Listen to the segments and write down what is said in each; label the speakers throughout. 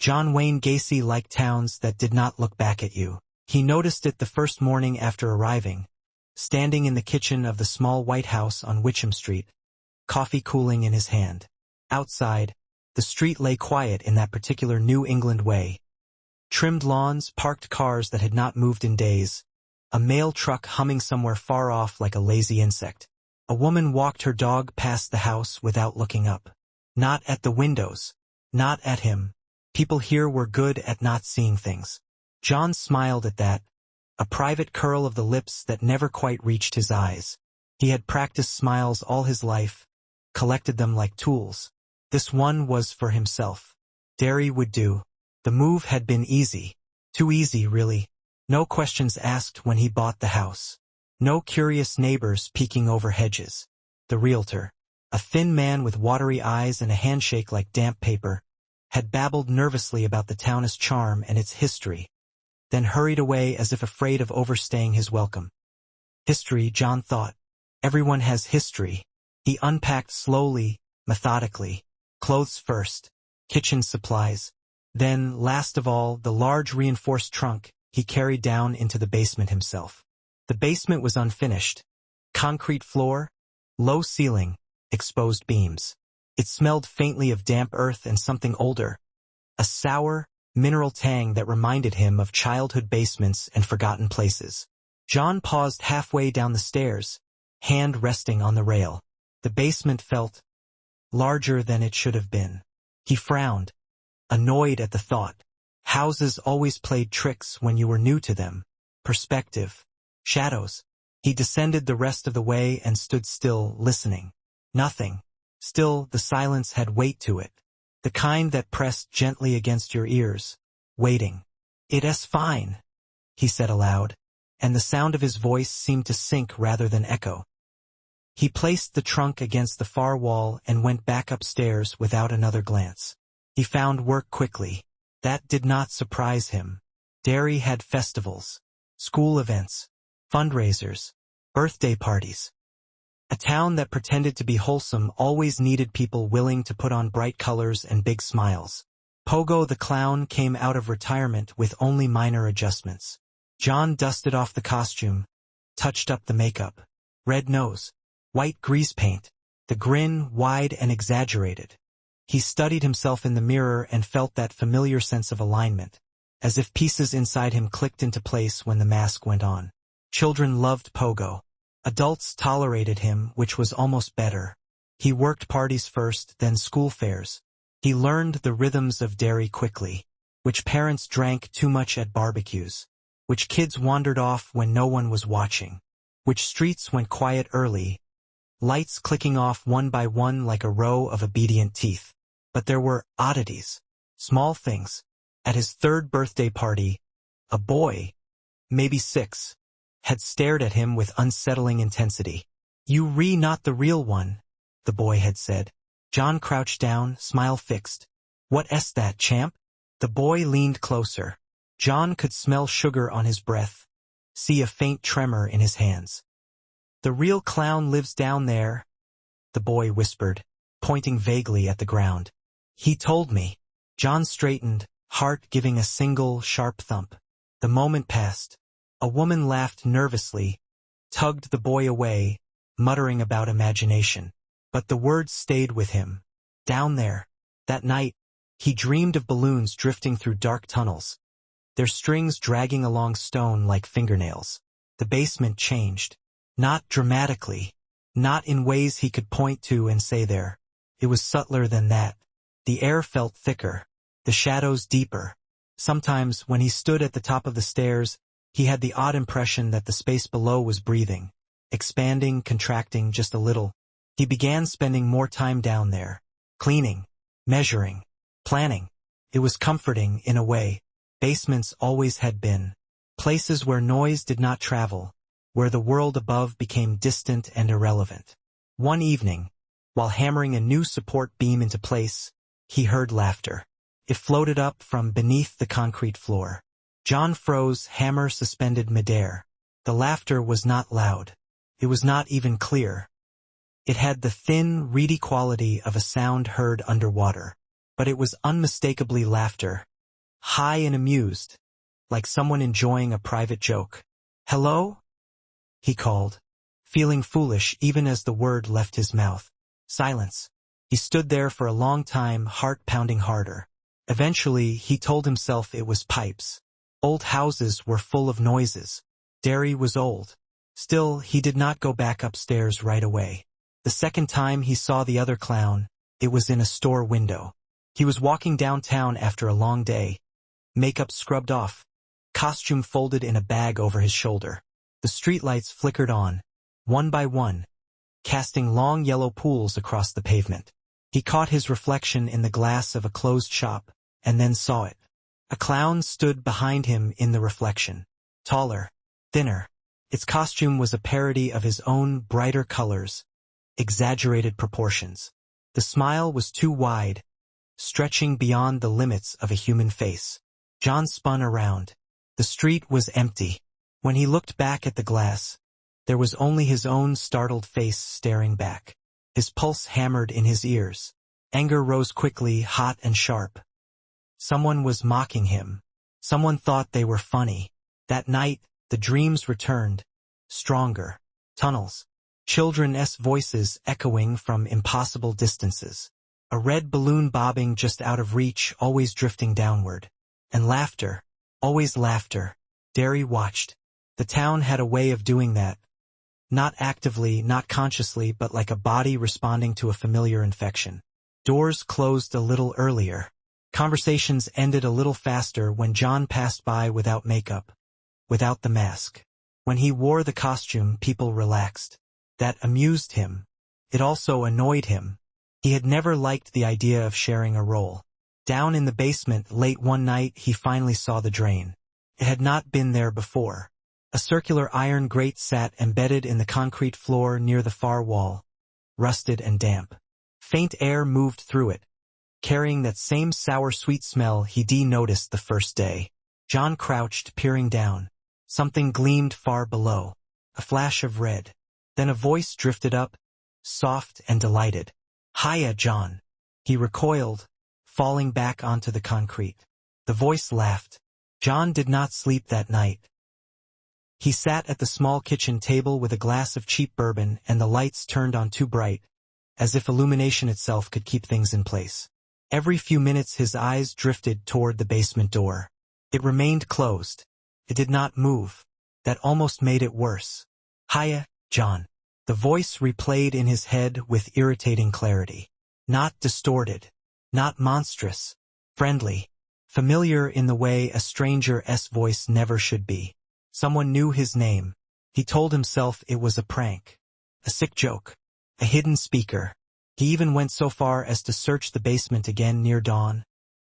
Speaker 1: Wayne Gacy liked towns that did not look back at you. He noticed it the first morning after arriving, standing in the kitchen of the small white house on Witcham Street, coffee cooling in his hand. Outside, the street lay quiet in that particular New England way. Trimmed lawns, parked cars that had not moved in days, a mail truck humming somewhere far off like a lazy insect. A woman walked her dog past the house without looking up. Not at the windows. Not at him. People here were good at not seeing things. John smiled at that, a private curl of the lips that never quite reached his eyes. He had practiced smiles all his life, collected them like tools. This one was for himself. Derry would do. The move had been easy. Too easy, really. No questions asked when he bought the house. No curious neighbors peeking over hedges. The realtor, a thin man with watery eyes and a handshake like damp paper, had babbled nervously about the town's charm and its history, then hurried away as if afraid of overstaying his welcome. History, John thought. Everyone has history. He unpacked slowly, methodically. Clothes first, kitchen supplies. Then, last of all, the large reinforced trunk he carried down into the basement himself. The basement was unfinished. Concrete floor, low ceiling, exposed beams. It smelled faintly of damp earth and something older. A sour, mineral tang that reminded him of childhood basements and forgotten places. John paused halfway down the stairs, hand resting on the rail. The basement felt larger than it should have been. He frowned, annoyed at the thought. Houses always played tricks when you were new to them. Perspective. Shadows. He descended the rest of the way and stood still, listening. Nothing. Still, the silence had weight to it. The kind that pressed gently against your ears. Waiting. "It's fine," he said aloud, and the sound of his voice seemed to sink rather than echo. He placed the trunk against the far wall and went back upstairs without another glance. He found work quickly. That did not surprise him. Derry had festivals, school events, fundraisers, birthday parties. A town that pretended to be wholesome always needed people willing to put on bright colors and big smiles. Pogo the clown came out of retirement with only minor adjustments. John dusted off the costume, touched up the makeup. Red nose, white grease paint, the grin wide and exaggerated. He studied himself in the mirror and felt that familiar sense of alignment, as if pieces inside him clicked into place when the mask went on. Children loved Pogo. Adults tolerated him, which was almost better. He worked parties first, then school fairs. He learned the rhythms of Derry quickly, which parents drank too much at barbecues, which kids wandered off when no one was watching, which streets went quiet early, lights clicking off one by one like a row of obedient teeth. But there were oddities, small things. At his third birthday party, a boy, maybe 6, had stared at him with unsettling intensity. "You not the real one," the boy had said. John crouched down, smile fixed. "What's that, champ?" The boy leaned closer. John could smell sugar on his breath, see a faint tremor in his hands. "The real clown lives down there," the boy whispered, pointing vaguely at the ground. "He told me." John straightened, heart giving a single, sharp thump. The moment passed. A woman laughed nervously, tugged the boy away, muttering about imagination. But the words stayed with him. Down there. That night, he dreamed of balloons drifting through dark tunnels, their strings dragging along stone like fingernails. The basement changed. Not dramatically. Not in ways he could point to and say there. It was subtler than that. The air felt thicker, the shadows deeper. Sometimes, when he stood at the top of the stairs, he had the odd impression that the space below was breathing, expanding, contracting just a little. He began spending more time down there, cleaning, measuring, planning. It was comforting, in a way. Basements always had been. Places where noise did not travel, where the world above became distant and irrelevant. One evening, while hammering a new support beam into place, he heard laughter. It floated up from beneath the concrete floor. John froze, hammer suspended midair. The laughter was not loud. It was not even clear. It had the thin, reedy quality of a sound heard underwater. But it was unmistakably laughter, high and amused, like someone enjoying a private joke. "Hello?" he called, feeling foolish even as the word left his mouth. Silence. He stood there for a long time, heart pounding harder. Eventually, he told himself it was pipes. Old houses were full of noises. Derry was old. Still, he did not go back upstairs right away. The second time he saw the other clown, it was in a store window. He was walking downtown after a long day. Makeup scrubbed off. Costume folded in a bag over his shoulder. The streetlights flickered on, one by one, casting long yellow pools across the pavement. He caught his reflection in the glass of a closed shop, and then saw it. A clown stood behind him in the reflection. Taller, thinner. Its costume was a parody of his own brighter colors, exaggerated proportions. The smile was too wide, stretching beyond the limits of a human face. John spun around. The street was empty. When he looked back at the glass, there was only his own startled face staring back. His pulse hammered in his ears. Anger rose quickly, hot and sharp. Someone was mocking him. Someone thought they were funny. That night, the dreams returned, stronger. Tunnels. Children's voices echoing from impossible distances. A red balloon bobbing just out of reach, always drifting downward. And laughter. Always laughter. Derry watched. The town had a way of doing that. Not actively, not consciously, but like a body responding to a familiar infection. Doors closed a little earlier. Conversations ended a little faster when John passed by without makeup, without the mask. When he wore the costume, people relaxed. That amused him. It also annoyed him. He had never liked the idea of sharing a role. Down in the basement, late one night, he finally saw the drain. It had not been there before. A circular iron grate sat embedded in the concrete floor near the far wall, rusted and damp. Faint air moved through it, carrying that same sour-sweet smell he'd noticed the first day. John crouched, peering down. Something gleamed far below. A flash of red. Then a voice drifted up, soft and delighted. "Hiya, John." He recoiled, falling back onto the concrete. The voice laughed. John did not sleep that night. He sat at the small kitchen table with a glass of cheap bourbon and the lights turned on too bright, as if illumination itself could keep things in place. Every few minutes his eyes drifted toward the basement door. It remained closed. It did not move. That almost made it worse. "Hiya, John." The voice replayed in his head with irritating clarity. Not distorted. Not monstrous. Friendly. Familiar in the way a stranger's voice never should be. Someone knew his name. He told himself it was a prank. A sick joke. A hidden speaker. He even went so far as to search the basement again near dawn,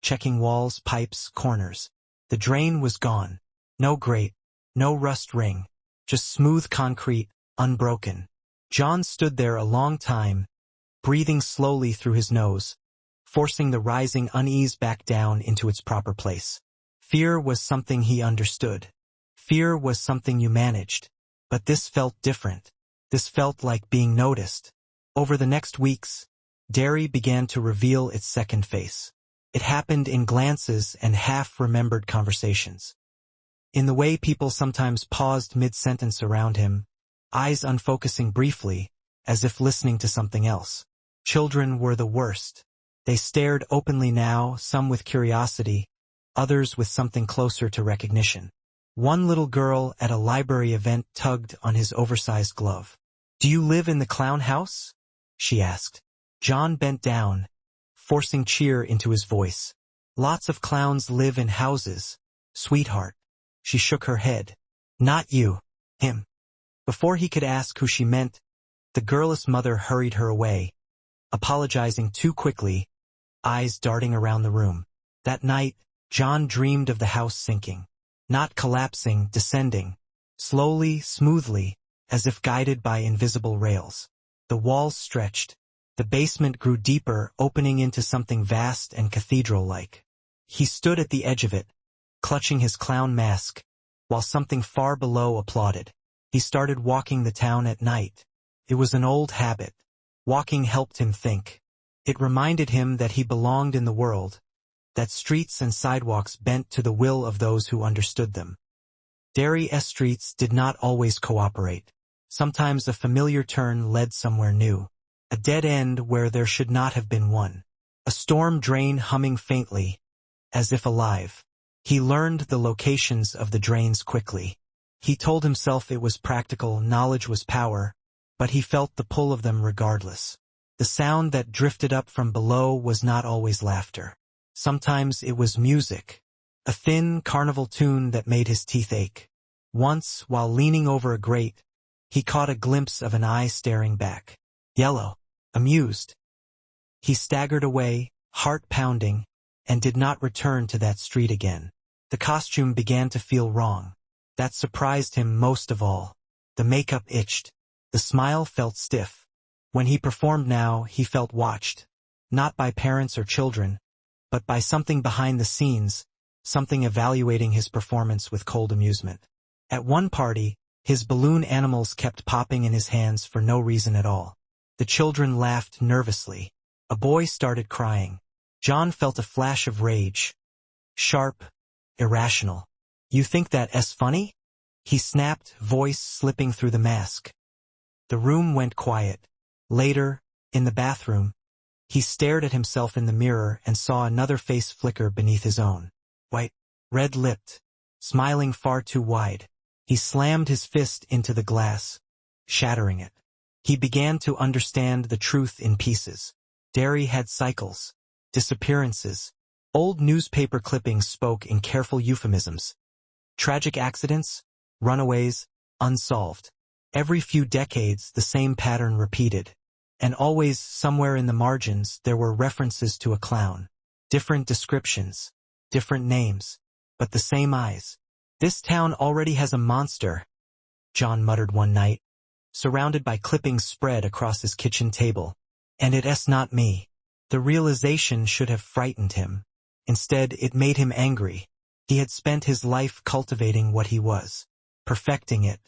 Speaker 1: checking walls, pipes, corners. The drain was gone. No grate. No rust ring. Just smooth concrete, unbroken. John stood there a long time, breathing slowly through his nose, forcing the rising unease back down into its proper place. Fear was something he understood. Fear was something you managed. But this felt different. This felt like being noticed. Over the next weeks, Derry began to reveal its second face. It happened in glances and half-remembered conversations. In the way people sometimes paused mid-sentence around him, eyes unfocusing briefly, as if listening to something else. Children were the worst. They stared openly now, some with curiosity, others with something closer to recognition. One little girl at a library event tugged on his oversized glove. "Do you live in the clown house?" she asked. John bent down, forcing cheer into his voice. "Lots of clowns live in houses, sweetheart." She shook her head. "Not you. Him." Before he could ask who she meant, the girlish mother hurried her away, apologizing too quickly, eyes darting around the room. That night, John dreamed of the house sinking. Not collapsing, descending. Slowly, smoothly, as if guided by invisible rails. The walls stretched. The basement grew deeper, opening into something vast and cathedral-like. He stood at the edge of it, clutching his clown mask, while something far below applauded. He started walking the town at night. It was an old habit. Walking helped him think. It reminded him that he belonged in the world, that streets and sidewalks bent to the will of those who understood them. Derry's streets did not always cooperate. Sometimes a familiar turn led somewhere new. A dead end where there should not have been one. A storm drain humming faintly, as if alive. He learned the locations of the drains quickly. He told himself it was practical, knowledge was power, but he felt the pull of them regardless. The sound that drifted up from below was not always laughter. Sometimes it was music, a thin carnival tune that made his teeth ache. Once, while leaning over a grate, he caught a glimpse of an eye staring back. Yellow, amused. He staggered away, heart pounding, and did not return to that street again. The costume began to feel wrong. That surprised him most of all. The makeup itched. The smile felt stiff. When he performed now, he felt watched. Not by parents or children, but by something behind the scenes, something evaluating his performance with cold amusement. At one party, his balloon animals kept popping in his hands for no reason at all. The children laughed nervously. A boy started crying. John felt a flash of rage. Sharp, irrational. "You think that's funny?" he snapped, voice slipping through the mask. The room went quiet. Later, in the bathroom, he stared at himself in the mirror and saw another face flicker beneath his own. White, red-lipped, smiling far too wide. He slammed his fist into the glass, shattering it. He began to understand the truth in pieces. Derry had cycles, disappearances. Old newspaper clippings spoke in careful euphemisms. Tragic accidents, runaways, unsolved. Every few decades the same pattern repeated. And always, somewhere in the margins, there were references to a clown. Different descriptions, different names, but the same eyes. "This town already has a monster," John muttered one night, surrounded by clippings spread across his kitchen table. "And it's not me." The realization should have frightened him. Instead, it made him angry. He had spent his life cultivating what he was, perfecting it,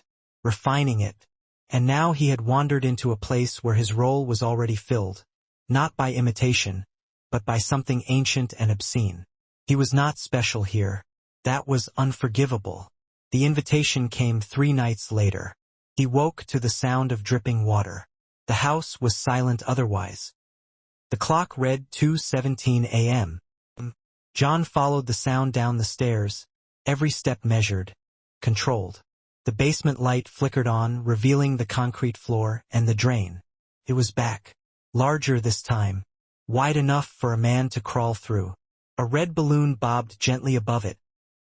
Speaker 1: refining it, and now he had wandered into a place where his role was already filled, not by imitation, but by something ancient and obscene. He was not special here. That was unforgivable. The invitation came 3 nights later. He woke to the sound of dripping water. The house was silent otherwise. The clock read 2:17 a.m. John followed the sound down the stairs, every step measured, controlled. The basement light flickered on, revealing the concrete floor and the drain. It was back, larger this time, wide enough for a man to crawl through. A red balloon bobbed gently above it,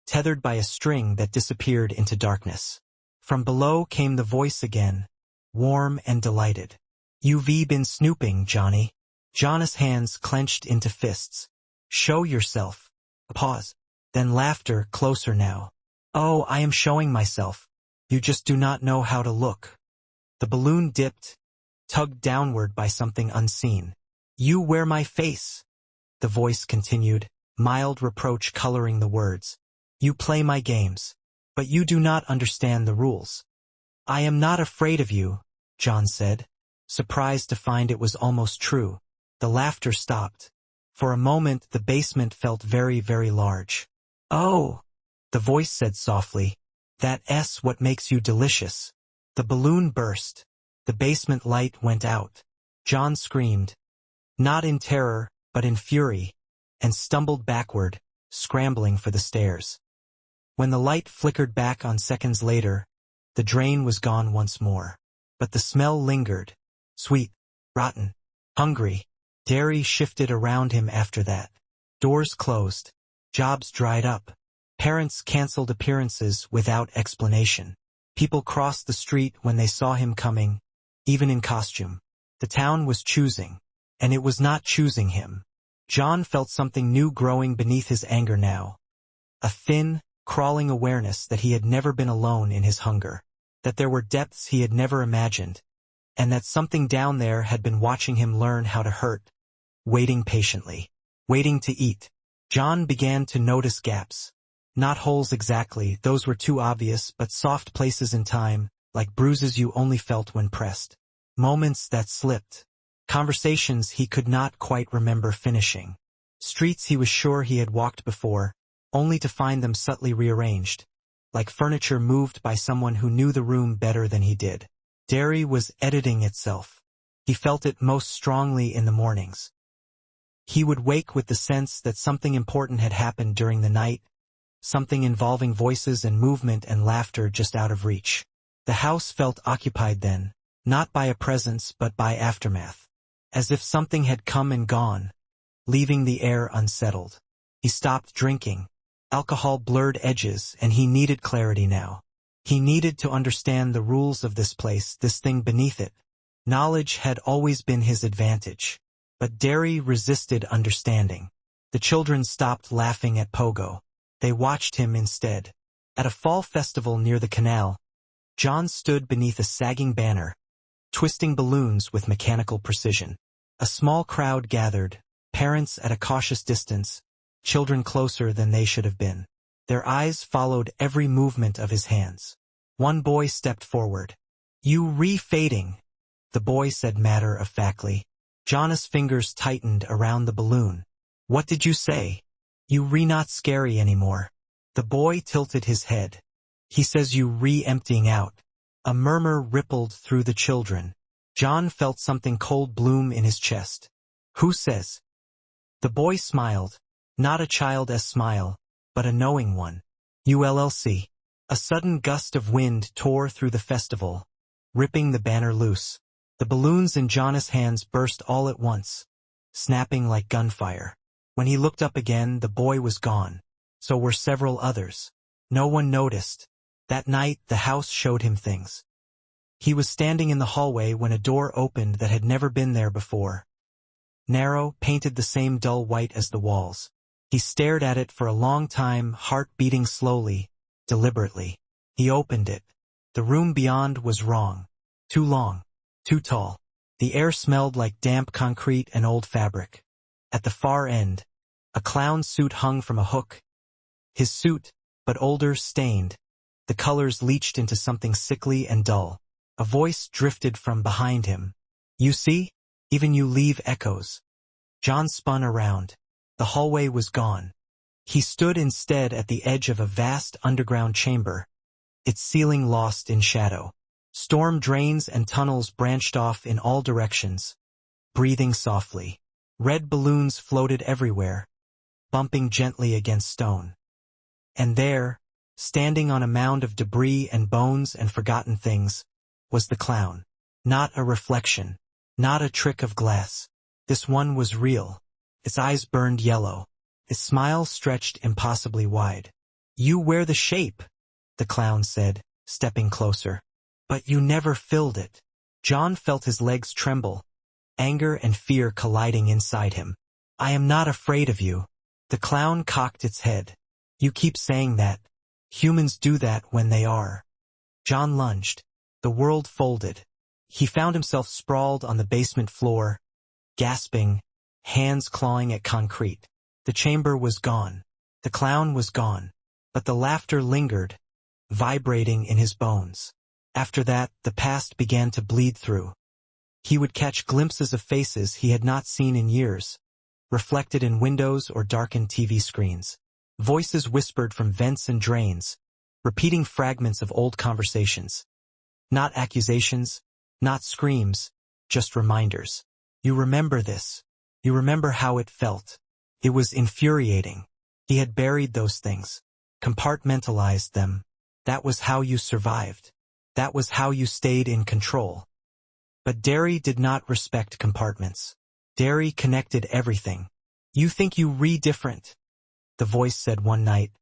Speaker 1: tethered by a string that disappeared into darkness. From below came the voice again, warm and delighted. "You've been snooping, Johnny." John's hands clenched into fists. "Show yourself." A pause. Then laughter, closer now. "Oh, I am showing myself. You just do not know how to look." The balloon dipped, tugged downward by something unseen. "You wear my face," the voice continued, mild reproach coloring the words. "You play my games, but you do not understand the rules." "I am not afraid of you," John said, surprised to find it was almost true. The laughter stopped. For a moment the basement felt very, very large. "Oh," the voice said softly, "that's what makes you delicious." The balloon burst. The basement light went out. John screamed, not in terror, but in fury, and stumbled backward, scrambling for the stairs. When the light flickered back on seconds later, the drain was gone once more. But the smell lingered. Sweet, rotten, hungry. Derry shifted around him after that. Doors closed. Jobs dried up. Parents canceled appearances without explanation. People crossed the street when they saw him coming, even in costume. The town was choosing, and it was not choosing him. John felt something new growing beneath his anger now. A thin, crawling awareness that he had never been alone in his hunger, that there were depths he had never imagined, and that something down there had been watching him learn how to hurt, waiting patiently, waiting to eat. John began to notice gaps. Not holes exactly, those were too obvious, but soft places in time, like bruises you only felt when pressed. Moments that slipped. Conversations he could not quite remember finishing. Streets he was sure he had walked before, only to find them subtly rearranged, like furniture moved by someone who knew the room better than he did. Derry was editing itself. He felt it most strongly in the mornings. He would wake with the sense that something important had happened during the night, something involving voices and movement and laughter just out of reach. The house felt occupied then, not by a presence but by aftermath, as if something had come and gone, leaving the air unsettled. He stopped drinking. Alcohol blurred edges, and he needed clarity now. He needed to understand the rules of this place, this thing beneath it. Knowledge had always been his advantage. But Derry resisted understanding. The children stopped laughing at Pogo. They watched him instead. At a fall festival near the canal, John stood beneath a sagging banner, twisting balloons with mechanical precision. A small crowd gathered, parents at a cautious distance, children closer than they should have been. Their eyes followed every movement of his hands. One boy stepped forward. "You re-fading," the boy said matter-of-factly. John's fingers tightened around the balloon. "What did you say?" "You re-not scary anymore." The boy tilted his head. "He says you re-emptying out." A murmur rippled through the children. John felt something cold bloom in his chest. "Who says?" The boy smiled, not a child's smile, but a knowing one. "ULLC." A sudden gust of wind tore through the festival, ripping the banner loose. The balloons in John's hands burst all at once, snapping like gunfire. When he looked up again, the boy was gone. So were several others. No one noticed. That night, the house showed him things. He was standing in the hallway when a door opened that had never been there before. Narrow, painted the same dull white as the walls. He stared at it for a long time, heart beating slowly, deliberately. He opened it. The room beyond was wrong. Too long. Too tall. The air smelled like damp concrete and old fabric. At the far end, a clown's suit hung from a hook. His suit, but older, stained. The colors leached into something sickly and dull. A voice drifted from behind him. "You see? Even you leave echoes." John spun around. The hallway was gone. He stood instead at the edge of a vast underground chamber, its ceiling lost in shadow. Storm drains and tunnels branched off in all directions, breathing softly. Red balloons floated everywhere, bumping gently against stone. And there, standing on a mound of debris and bones and forgotten things, was the clown. Not a reflection, not a trick of glass. This one was real. Its eyes burned yellow. Its smile stretched impossibly wide. "You wear the shape," the clown said, stepping closer. "But you never filled it." John felt his legs tremble, anger and fear colliding inside him. "I am not afraid of you." The clown cocked its head. "You keep saying that. Humans do that when they are." John lunged. The world folded. He found himself sprawled on the basement floor, gasping, hands clawing at concrete. The chamber was gone. The clown was gone. But the laughter lingered, vibrating in his bones. After that, the past began to bleed through. He would catch glimpses of faces he had not seen in years, reflected in windows or darkened TV screens. Voices whispered from vents and drains, repeating fragments of old conversations. Not accusations, not screams, just reminders. "You remember this. You remember how it felt." It was infuriating. He had buried those things, compartmentalized them. That was how you survived. That was how you stayed in control. But Derry did not respect compartments. Derry connected everything. "You think you different," the voice said one night,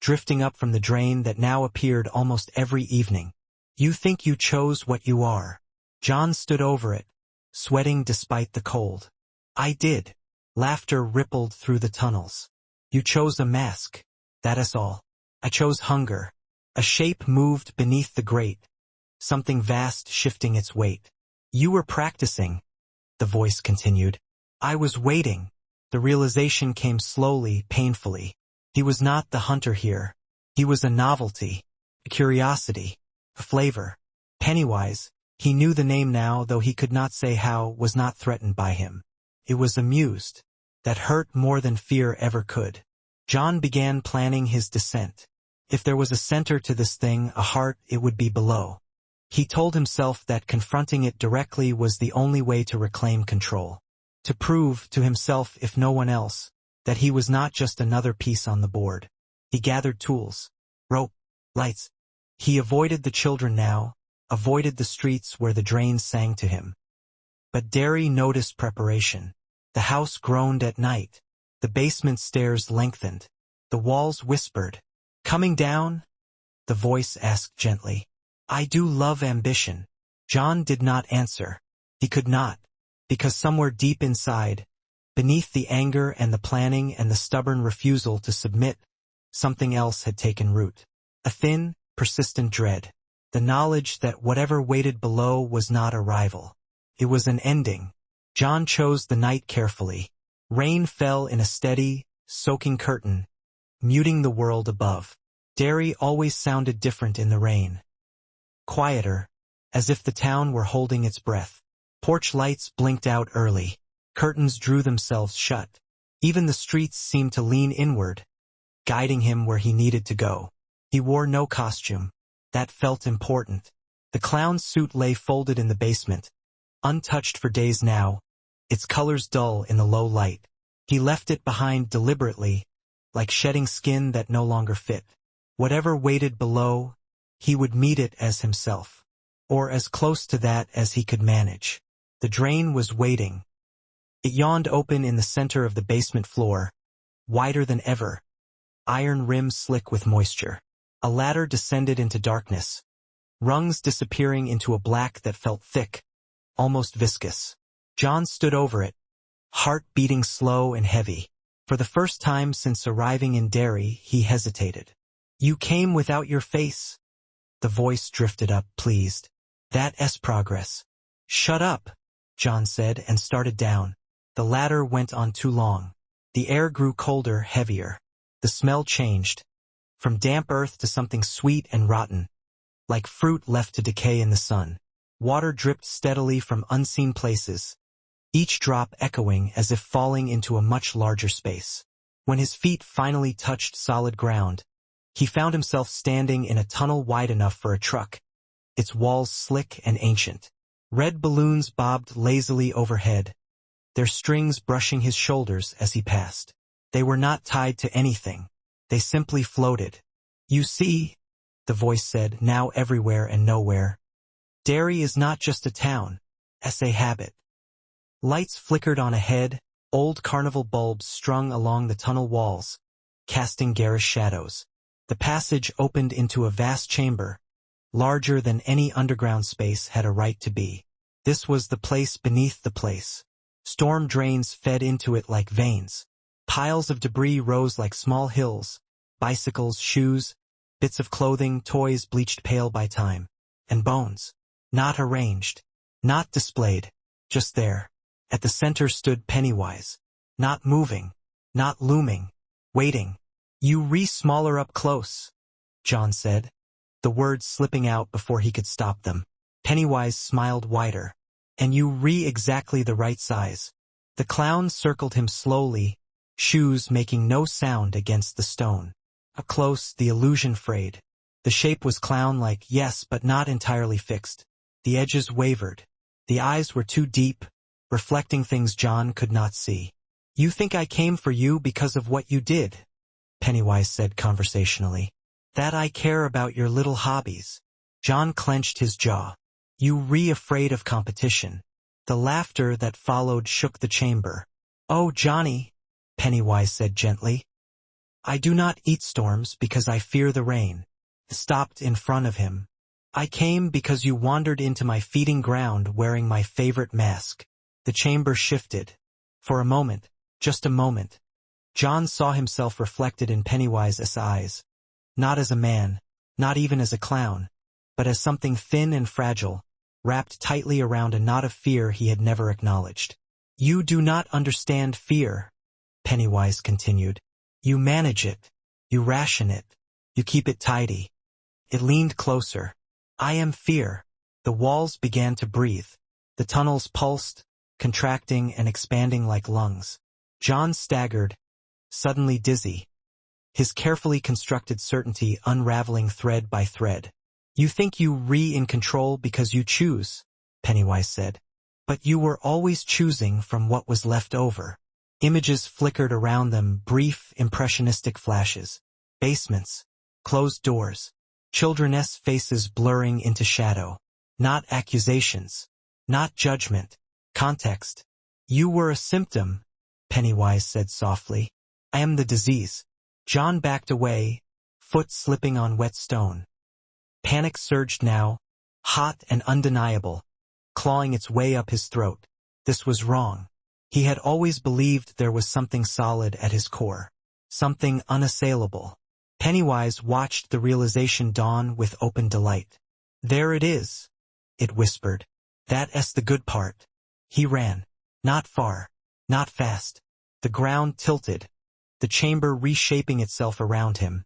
Speaker 1: drifting up from the drain that now appeared almost every evening. "You think you chose what you are." John stood over it, sweating despite the cold. "I did." Laughter rippled through the tunnels. "You chose a mask. That is all. I chose hunger." A shape moved beneath the grate, something vast shifting its weight. "You were practicing," the voice continued. "I was waiting." The realization came slowly, painfully. He was not the hunter here. He was a novelty, a curiosity, a flavor. Pennywise, he knew the name now, though he could not say how, was not threatened by him. It was amused. that hurt more than fear ever could. John began planning his descent. If there was a center to this thing, a heart, it would be below. He told himself that confronting it directly was the only way to reclaim control. To prove, to himself if no one else, that he was not just another piece on the board. He gathered tools, rope, lights. He avoided the children now, avoided the streets where the drains sang to him. But Derry noticed preparation. The house groaned at night. The basement stairs lengthened. The walls whispered. "Coming down?" The voice asked gently. "I do love ambition." John did not answer. He could not, because somewhere deep inside, beneath the anger and the planning and the stubborn refusal to submit, something else had taken root. A thin, persistent dread. The knowledge that whatever waited below was not a rival. It was an ending. John chose the night carefully. Rain fell in a steady, soaking curtain, muting the world above. Derry always sounded different in the rain. Quieter, as if the town were holding its breath. Porch lights blinked out early. Curtains drew themselves shut. Even the streets seemed to lean inward, guiding him where he needed to go. He wore no costume. That felt important. The clown's suit lay folded in the basement, untouched for days now, its colors dull in the low light. He left it behind deliberately, like shedding skin that no longer fit. Whatever waited below, he would meet it as himself, or as close to that as he could manage. The drain was waiting. It yawned open in the center of the basement floor, wider than ever, iron rim slick with moisture. A ladder descended into darkness, rungs disappearing into a black that felt thick, almost viscous. John stood over it, heart beating slow and heavy. For the first time since arriving in Derry, he hesitated. "You came without your face." The voice drifted up, pleased. "That's progress." "Shut up," John said, and started down. The ladder went on too long. The air grew colder, heavier. The smell changed, from damp earth to something sweet and rotten, like fruit left to decay in the sun. Water dripped steadily from unseen places, each drop echoing as if falling into a much larger space. When his feet finally touched solid ground, he found himself standing in a tunnel wide enough for a truck, its walls slick and ancient. Red balloons bobbed lazily overhead, their strings brushing his shoulders as he passed. They were not tied to anything. They simply floated. "You see," the voice said, now everywhere and nowhere, "Derry is not just a town, it's a habit." Lights flickered on ahead, old carnival bulbs strung along the tunnel walls, casting garish shadows. The passage opened into a vast chamber, larger than any underground space had a right to be. This was the place beneath the place. Storm drains fed into it like veins. Piles of debris rose like small hills, bicycles, shoes, bits of clothing, toys bleached pale by time, and bones. Not arranged, not displayed, just there. At the center stood Pennywise, not moving, not looming, waiting. "You smaller up close," John said, the words slipping out before he could stop them. Pennywise smiled wider. "And you exactly the right size." The clown circled him slowly, shoes making no sound against the stone. Up close, the illusion frayed. The shape was clown-like, yes, but not entirely fixed. The edges wavered. The eyes were too deep, reflecting things John could not see. "You think I came for you because of what you did," Pennywise said conversationally. "That I care about your little hobbies." John clenched his jaw. "You afraid of competition." The laughter that followed shook the chamber. "Oh, Johnny," Pennywise said gently. "I do not eat storms because I fear the rain." Stopped in front of him. "I came because you wandered into my feeding ground wearing my favorite mask." The chamber shifted. For a moment, just a moment, John saw himself reflected in Pennywise's eyes. Not as a man, not even as a clown, but as something thin and fragile, wrapped tightly around a knot of fear he had never acknowledged. "You do not understand fear," Pennywise continued. "You manage it. You ration it. You keep it tidy." It leaned closer. "I am fear." The walls began to breathe. The tunnels pulsed, contracting and expanding like lungs. John staggered, suddenly dizzy, his carefully constructed certainty unraveling thread by thread. You think you're in control because you choose, Pennywise said. But you were always choosing from what was left over. Images flickered around them, brief, impressionistic flashes. Basements, closed doors, children's faces blurring into shadow. Not accusations, not judgment, context. You were a symptom, Pennywise said softly. I am the disease. John backed away, foot slipping on wet stone. Panic surged now, hot and undeniable, clawing its way up his throat. This was wrong. He had always believed there was something solid at his core, something unassailable. Pennywise watched the realization dawn with open delight. There it is, it whispered. That's the good part. He ran. Not far, not fast. The ground tilted, the chamber reshaping itself around him,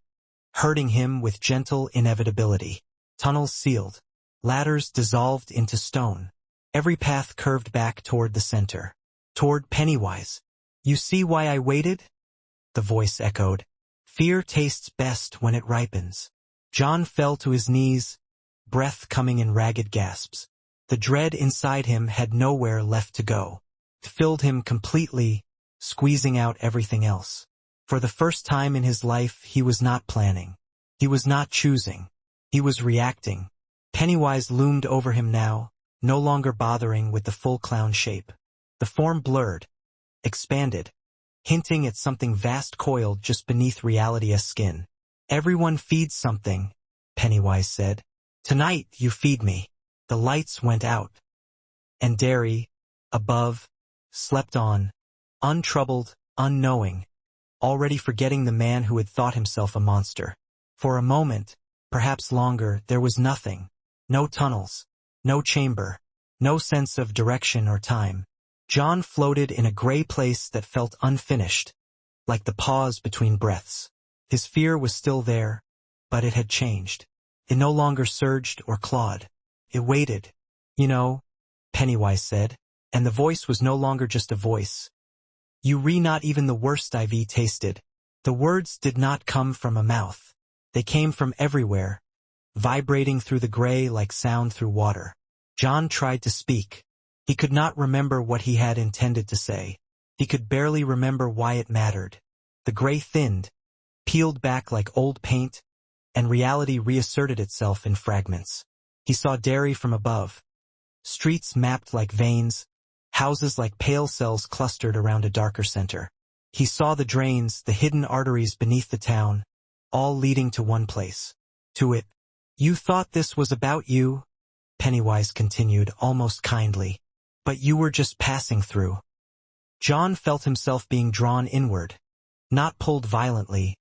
Speaker 1: hurting him with gentle inevitability. Tunnels sealed, ladders dissolved into stone. Every path curved back toward the center, toward Pennywise. You see why I waited? The voice echoed. Fear tastes best when it ripens. John fell to his knees, breath coming in ragged gasps. The dread inside him had nowhere left to go. It filled him completely, squeezing out everything else. For the first time in his life, he was not planning. He was not choosing. He was reacting. Pennywise loomed over him now, no longer bothering with the full clown shape. The form blurred, expanded, hinting at something vast coiled just beneath reality's skin. Everyone feeds something, Pennywise said. Tonight you feed me. The lights went out. And Derry, above, slept on, untroubled, unknowing, already forgetting the man who had thought himself a monster. For a moment, perhaps longer, there was nothing. No tunnels, no chamber, no sense of direction or time. John floated in a gray place that felt unfinished, like the pause between breaths. His fear was still there, but it had changed. It no longer surged or clawed. It waited. You know, Pennywise said, and the voice was no longer just a voice. You not even the worst I've tasted. The words did not come from a mouth. They came from everywhere, vibrating through the gray like sound through water. John tried to speak. He could not remember what he had intended to say. He could barely remember why it mattered. The gray thinned, peeled back like old paint, and reality reasserted itself in fragments. He saw Derry from above. Streets mapped like veins, houses like pale cells clustered around a darker center. He saw the drains, the hidden arteries beneath the town, all leading to one place. To it. You thought this was about you, Pennywise continued, almost kindly. But you were just passing through. John felt himself being drawn inward, not pulled violently,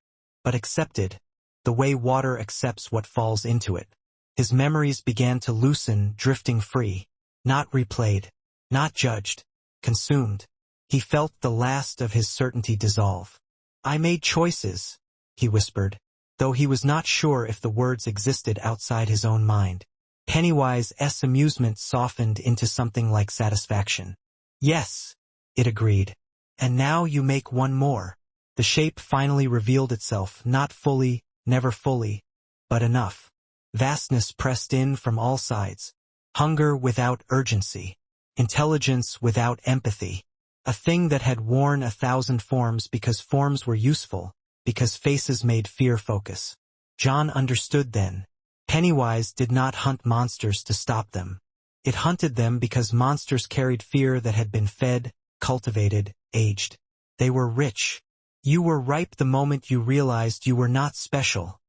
Speaker 1: but accepted, the way water accepts what falls into it. His memories began to loosen, drifting free, not replayed, not judged, consumed. He felt the last of his certainty dissolve. I made choices, he whispered, though he was not sure if the words existed outside his own mind. Pennywise's amusement softened into something like satisfaction. Yes, it agreed. And now you make one more. The shape finally revealed itself, not fully, never fully, but enough. Vastness pressed in from all sides. Hunger without urgency. Intelligence without empathy. A thing that had worn 1,000 forms because forms were useful, because faces made fear focus. John understood then. Pennywise did not hunt monsters to stop them. It hunted them because monsters carried fear that had been fed, cultivated, aged. They were rich. You were ripe the moment you realized you were not special,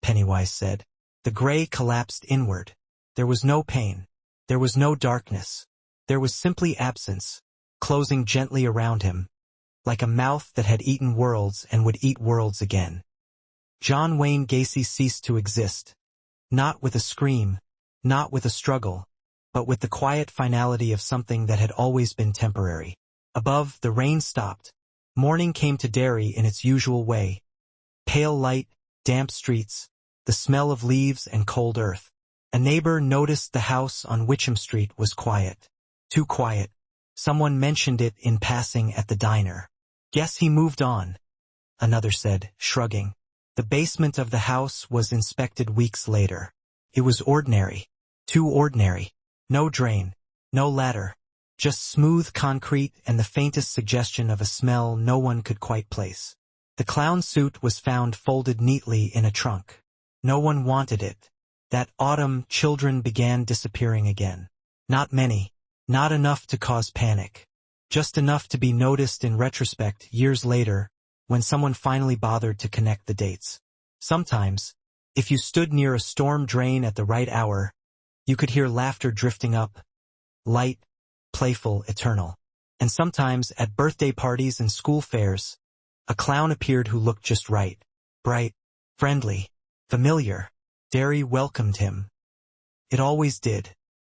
Speaker 1: Pennywise said. The gray collapsed inward. There was no pain. There was no darkness. There was simply absence, closing gently around him, like a mouth that had eaten worlds and would eat worlds again. Wayne Gacy ceased to exist. Not with a scream, not with a struggle, but with the quiet finality of something that had always been temporary. Above, the rain stopped. Morning came to Derry in its usual way. Pale light, damp streets, the smell of leaves and cold earth. A neighbor noticed the house on Witcham Street was quiet. Too quiet. Someone mentioned it in passing at the diner. Guess he moved on, another said, shrugging. The basement of the house was inspected weeks later. It was ordinary. Too ordinary. No drain. No ladder. Just smooth concrete and the faintest suggestion of a smell no one could quite place. The clown suit was found folded neatly in a trunk. No one wanted it. That autumn, children began disappearing again. Not many. Not enough to cause panic. Just enough to be noticed in retrospect years later, when someone finally bothered to connect the dates. Sometimes, if you stood near a storm drain at the right hour, you could hear laughter drifting up, light, playful, eternal. And sometimes, at birthday parties and school fairs, a clown appeared who looked just right, bright, friendly, familiar. Derry welcomed him. It always did.